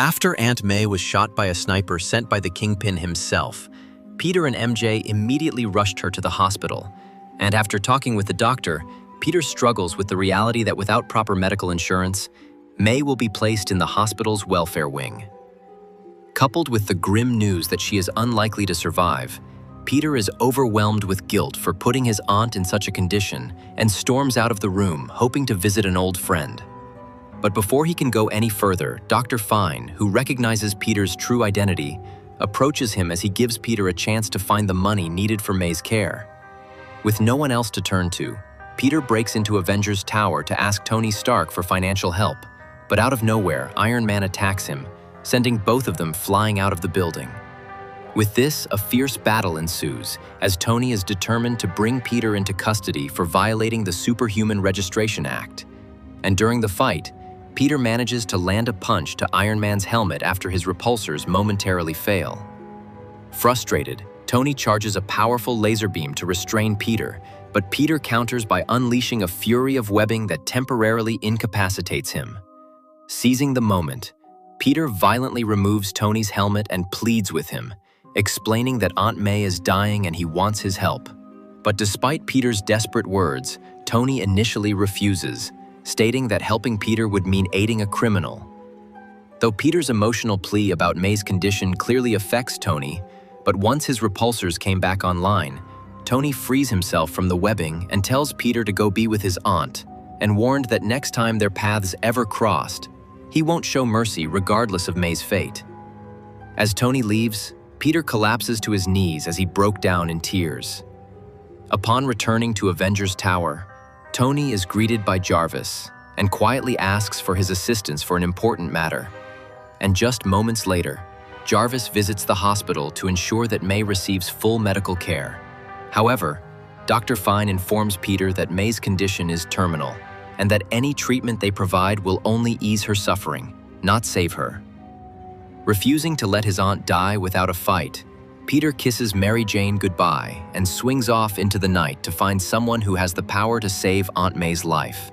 After Aunt May was shot by a sniper sent by the Kingpin himself, Peter and MJ immediately rushed her to the hospital. And after talking with the doctor, Peter struggles with the reality that without proper medical insurance, May will be placed in the hospital's welfare wing. Coupled with the grim news that she is unlikely to survive, Peter is overwhelmed with guilt for putting his aunt in such a condition and storms out of the room, hoping to visit an old friend. But before he can go any further, Dr. Fine, who recognizes Peter's true identity, approaches him as he gives Peter a chance to find the money needed for May's care. With no one else to turn to, Peter breaks into Avengers Tower to ask Tony Stark for financial help, but out of nowhere, Iron Man attacks him, sending both of them flying out of the building. With this, a fierce battle ensues, as Tony is determined to bring Peter into custody for violating the Superhuman Registration Act. And during the fight, Peter manages to land a punch to Iron Man's helmet after his repulsors momentarily fail. Frustrated, Tony charges a powerful laser beam to restrain Peter, but Peter counters by unleashing a fury of webbing that temporarily incapacitates him. Seizing the moment, Peter violently removes Tony's helmet and pleads with him, explaining that Aunt May is dying and he wants his help. But despite Peter's desperate words, Tony initially refuses, stating that helping Peter would mean aiding a criminal. Though Peter's emotional plea about May's condition clearly affects Tony, but once his repulsors came back online, Tony frees himself from the webbing and tells Peter to go be with his aunt, and warned that next time their paths ever crossed, he won't show mercy regardless of May's fate. As Tony leaves, Peter collapses to his knees as he broke down in tears. Upon returning to Avengers Tower, Tony is greeted by Jarvis and quietly asks for his assistance for an important matter. And just moments later, Jarvis visits the hospital to ensure that May receives full medical care. However, Dr. Fine informs Peter that May's condition is terminal and that any treatment they provide will only ease her suffering, not save her. Refusing to let his aunt die without a fight, Peter kisses Mary Jane goodbye and swings off into the night to find someone who has the power to save Aunt May's life.